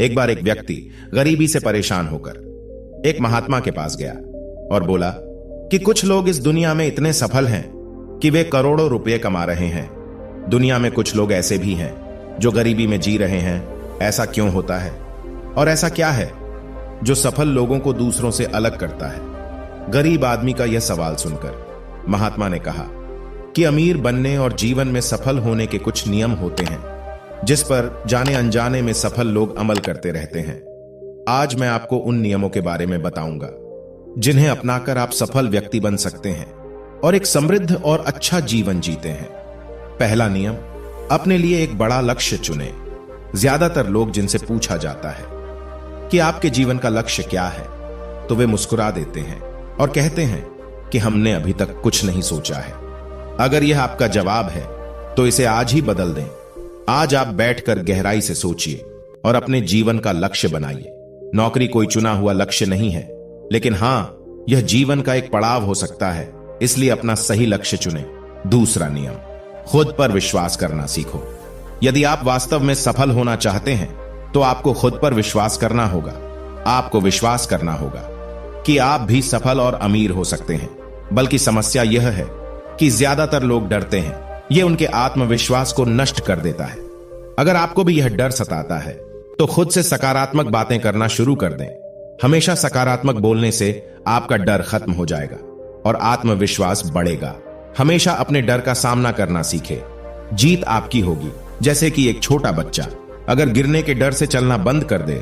एक बार एक व्यक्ति गरीबी से परेशान होकर एक महात्मा के पास गया और बोला कि कुछ लोग इस दुनिया में इतने सफल हैं कि वे करोड़ों रुपए कमा रहे हैं। दुनिया में कुछ लोग ऐसे भी हैं जो गरीबी में जी रहे हैं। ऐसा क्यों होता है और ऐसा क्या है जो सफल लोगों को दूसरों से अलग करता है? गरीब आदमी का यह सवाल सुनकर महात्मा ने कहा कि अमीर बनने और जीवन में सफल होने के कुछ नियम होते हैं जिस पर जाने अनजाने में सफल लोग अमल करते रहते हैं। आज मैं आपको उन नियमों के बारे में बताऊंगा जिन्हें अपनाकर आप सफल व्यक्ति बन सकते हैं और एक समृद्ध और अच्छा जीवन जीते हैं। पहला नियम, अपने लिए एक बड़ा लक्ष्य चुनें। ज्यादातर लोग जिनसे पूछा जाता है कि आपके जीवन का लक्ष्य क्या है, तो वे मुस्कुरा देते हैं और कहते हैं कि हमने अभी तक कुछ नहीं सोचा है। अगर यह आपका जवाब है तो इसे आज ही बदल दें। आज आप बैठकर गहराई से सोचिए और अपने जीवन का लक्ष्य बनाइए। नौकरी कोई चुना हुआ लक्ष्य नहीं है, लेकिन हां, यह जीवन का एक पड़ाव हो सकता है, इसलिए अपना सही लक्ष्य चुनें। दूसरा नियम, खुद पर विश्वास करना सीखो। यदि आप वास्तव में सफल होना चाहते हैं तो आपको खुद पर विश्वास करना होगा। आपको विश्वास करना होगा कि आप भी सफल और अमीर हो सकते हैं। बल्कि समस्या यह है कि ज्यादातर लोग डरते हैं। यह उनके आत्मविश्वास को नष्ट कर देता है। अगर आपको भी यह डर सताता है तो खुद से सकारात्मक बातें करना शुरू कर दें। हमेशा सकारात्मक बोलने से आपका डर खत्म हो जाएगा और आत्मविश्वास बढ़ेगा। हमेशा अपने डर का सामना करना सीखें। जीत आपकी होगी। जैसे कि एक छोटा बच्चा अगर गिरने के डर से चलना बंद कर दे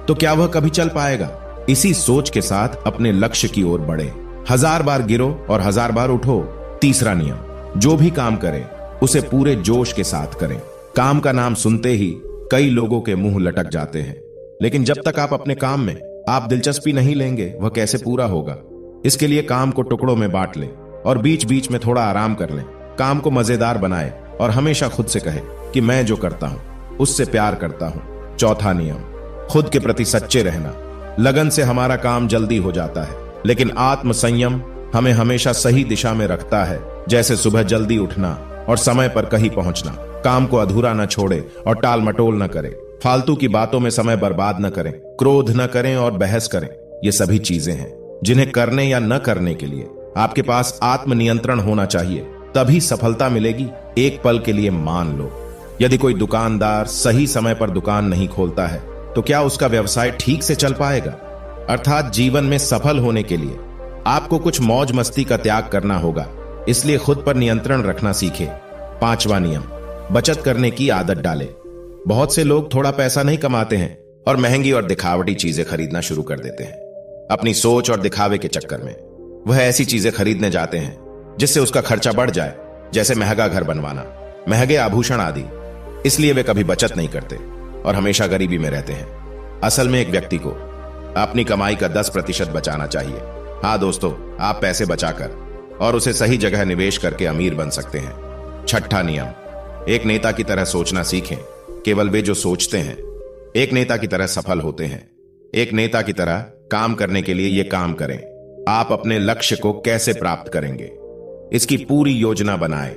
तो क्या वह कभी चल पाएगा? इसी सोच के साथ अपने लक्ष्य की ओर बढ़े। 1000 बार गिरो और 1000 बार उठो। तीसरा नियम, जो भी काम करें उसे पूरे जोश के साथ करें। काम का नाम सुनते ही कई लोगों के मुंह लटक जाते हैं, लेकिन जब तक आप अपने काम में आप दिलचस्पी नहीं लेंगे वह कैसे पूरा होगा? इसके लिए काम को टुकड़ों में बांट लें और बीच बीच में थोड़ा आराम कर लें। काम को मजेदार बनाए और हमेशा खुद से कहे कि मैं जो करता हूं उससे प्यार करता हूं। चौथा नियम, खुद के प्रति सच्चे रहना। लगन से हमारा काम जल्दी हो जाता है, लेकिन आत्म संयम हमें हमेशा सही दिशा में रखता है। जैसे सुबह जल्दी उठना और समय पर कहीं पहुंचना। काम को अधूरा न छोड़े और टाल मटोल न करें। फालतू की बातों में समय बर्बाद न करें। क्रोध न करें और बहस करें। ये सभी चीजें हैं जिन्हें करने या न करने के लिए आपके पास आत्मनियंत्रण होना चाहिए, तभी सफलता मिलेगी। एक पल के लिए मान लो, यदि कोई दुकानदार सही समय पर दुकान नहीं खोलता है तो क्या उसका व्यवसाय ठीक से चल पाएगा? अर्थात जीवन में सफल होने के लिए आपको कुछ मौज मस्ती का त्याग करना होगा, इसलिए खुद पर नियंत्रण रखना सीखें। पांचवा नियम, बचत करने की आदत डालें। बहुत से लोग थोड़ा पैसा नहीं कमाते हैं और महंगी और दिखावटी चीजें खरीदना शुरू कर देते हैं। अपनी सोच और दिखावे के चक्कर में वह ऐसी चीजें खरीदने जाते हैं जिससे उसका खर्चा बढ़ जाए, जैसे महंगा घर बनवाना, महंगे आभूषण आदि। इसलिए वे कभी बचत नहीं करते और हमेशा गरीबी में रहते हैं। असल में एक व्यक्ति को अपनी कमाई का 10% बचाना चाहिए। हाँ दोस्तों, आप पैसे बचाकर और उसे सही जगह निवेश करके अमीर बन सकते हैं। छठा नियम, एक नेता की तरह सोचना सीखें। केवल वे जो सोचते हैं एक नेता की तरह सफल होते हैं। एक नेता की तरह काम करने के लिए यह काम करें। आप अपने लक्ष्य को कैसे प्राप्त करेंगे, इसकी पूरी योजना बनाएं।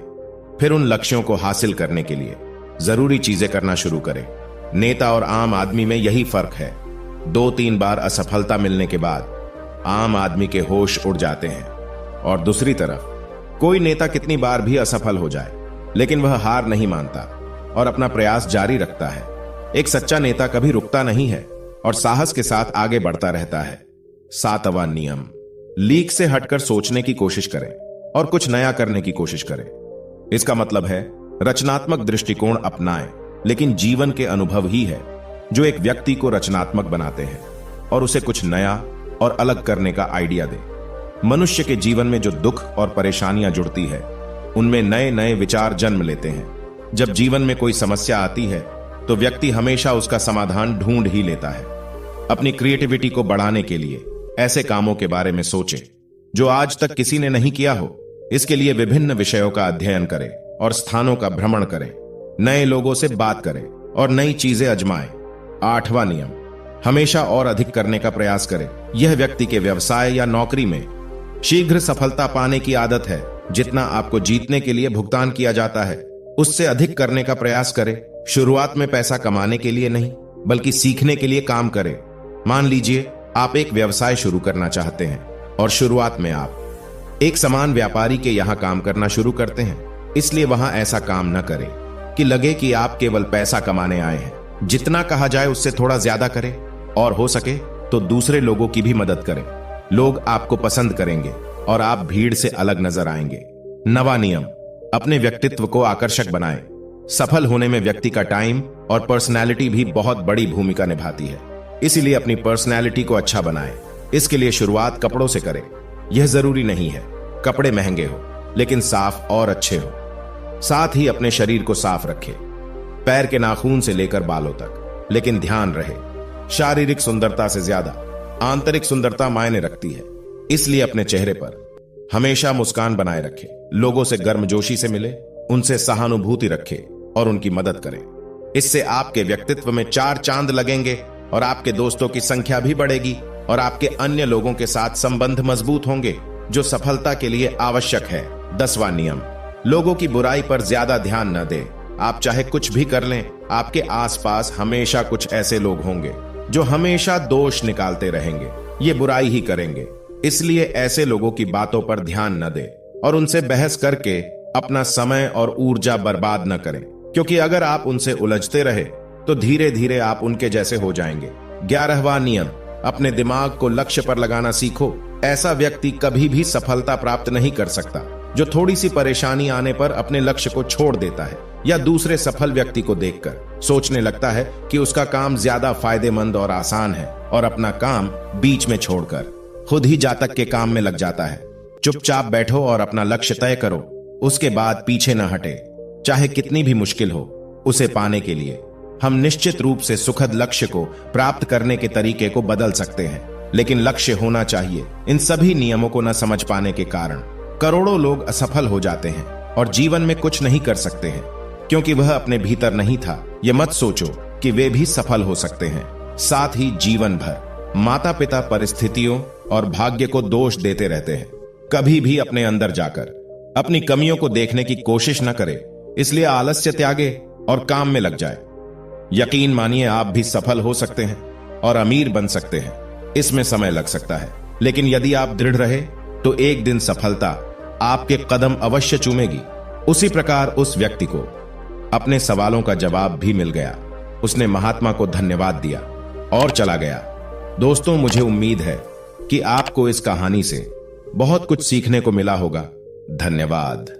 फिर उन लक्ष्यों को हासिल करने के लिए जरूरी चीजें करना शुरू करें। नेता और आम आदमी में यही फर्क है। 2-3 बार असफलता मिलने के बाद आम आदमी के होश उड़ जाते हैं, और दूसरी तरफ कोई नेता कितनी बार भी असफल हो जाए लेकिन वह हार नहीं मानता और अपना प्रयास जारी रखता है। एक सच्चा नेता कभी रुकता नहीं है और साहस के साथ आगे बढ़ता रहता है। 7वां नियम, लीक से हटकर सोचने की कोशिश करें और कुछ नया करने की कोशिश करें। इसका मतलब है रचनात्मक दृष्टिकोण अपनाएं, लेकिन जीवन के अनुभव ही है जो एक व्यक्ति को रचनात्मक बनाते हैं और उसे कुछ नया और अलग करने का आइडिया दे। मनुष्य के जीवन में जो दुख और परेशानियां जुड़ती है उनमें नए नए विचार जन्म लेते हैं। जब जीवन में कोई समस्या आती है तो व्यक्ति हमेशा उसका समाधान ढूंढ ही लेता है। अपनी क्रिएटिविटी को बढ़ाने के लिए ऐसे कामों के बारे में सोचें जो आज तक किसी ने नहीं किया हो। इसके लिए विभिन्न विषयों का अध्ययन करें और स्थानों का भ्रमण करें। नए लोगों से बात करें और नई चीजें आजमाएं। 8वां नियम, हमेशा और अधिक करने का प्रयास करें। यह व्यक्ति के व्यवसाय या नौकरी में शीघ्र सफलता पाने की आदत है। जितना आपको जीतने के लिए भुगतान किया जाता है उससे अधिक करने का प्रयास करें। शुरुआत में पैसा कमाने के लिए नहीं, बल्कि सीखने के लिए काम करें। मान लीजिए आप एक व्यवसाय शुरू करना चाहते हैं और शुरुआत में आप एक सामान व्यापारी के यहां काम करना शुरू करते हैं, इसलिए वहां ऐसा काम न करें कि लगे कि आप केवल पैसा कमाने आए हैं। जितना कहा जाए उससे थोड़ा ज्यादा करें और हो सके तो दूसरे लोगों की भी मदद करें। लोग आपको पसंद करेंगे और आप भीड़ से अलग नजर आएंगे। नवा नियम, अपने व्यक्तित्व को आकर्षक बनाएं। सफल होने में व्यक्ति का टाइम और पर्सनैलिटी भी बहुत बड़ी भूमिका निभाती है, इसीलिए अपनी पर्सनैलिटी को अच्छा बनाएं। इसके लिए शुरुआत कपड़ों से करें। यह जरूरी नहीं है कपड़े महंगे हो, लेकिन साफ और अच्छे हो। साथ ही अपने शरीर को साफ रखें, पैर के नाखून से लेकर बालों तक। लेकिन ध्यान रहे, शारीरिक सुंदरता से ज्यादा आंतरिक सुंदरता मायने रखती है, इसलिए अपने चेहरे पर हमेशा मुस्कान बनाए रखें। लोगों से गर्मजोशी से मिले, उनसे सहानुभूति रखें और उनकी मदद करें। इससे आपके व्यक्तित्व में 4 चांद लगेंगे और आपके दोस्तों की संख्या भी बढ़ेगी और आपके अन्य लोगों के साथ संबंध मजबूत होंगे, जो सफलता के लिए आवश्यक है। 10वां नियम, लोगों की बुराई पर ज्यादा ध्यान न दें। आप चाहे कुछ भी कर लें, आपके आसपास हमेशा कुछ ऐसे लोग होंगे जो हमेशा दोष निकालते रहेंगे, ये बुराई ही करेंगे। इसलिए ऐसे लोगों की बातों पर ध्यान न दें और उनसे बहस करके अपना समय और ऊर्जा बर्बाद न करें, क्योंकि अगर आप उनसे उलझते रहे तो धीरे धीरे आप उनके जैसे हो जाएंगे। 11वां नियम, अपने दिमाग को लक्ष्य पर लगाना सीखो। ऐसा व्यक्ति कभी भी सफलता प्राप्त नहीं कर सकता जो थोड़ी सी परेशानी आने पर अपने लक्ष्य को छोड़ देता है या दूसरे सफल व्यक्ति को देखकर सोचने लगता है कि उसका काम ज्यादा फायदेमंद और आसान है और अपना काम बीच में छोड़कर खुद ही जातक के काम में लग जाता है। चुपचाप बैठो और अपना लक्ष्य तय करो, उसके बाद पीछे न हटे, चाहे कितनी भी मुश्किल हो। उसे पाने के लिए हम निश्चित रूप से सुखद लक्ष्य को प्राप्त करने के तरीके को बदल सकते हैं, लेकिन लक्ष्य होना चाहिए। इन सभी नियमों को न समझ पाने के कारण करोड़ों लोग असफल हो जाते हैं और जीवन में कुछ नहीं कर सकते हैं, क्योंकि वह अपने भीतर नहीं था। यह मत सोचो कि वे भी सफल हो सकते हैं। साथ ही जीवन भर माता पिता परिस्थितियों और भाग्य को दोष देते रहते हैं। कभी भी अपने अंदर जाकर अपनी कमियों को देखने की कोशिश न करें, इसलिए आलस्य त्यागे और काम में लग जाए। यकीन मानिए, आप भी सफल हो सकते हैं और अमीर बन सकते हैं। इसमें समय लग सकता है, लेकिन यदि आप दृढ़ रहे तो एक दिन सफलता आपके कदम अवश्य चूमेगी। उसी प्रकार उस व्यक्ति को अपने सवालों का जवाब भी मिल गया। उसने महात्मा को धन्यवाद दिया और चला गया। दोस्तों, मुझे उम्मीद है कि आपको इस कहानी से बहुत कुछ सीखने को मिला होगा। धन्यवाद।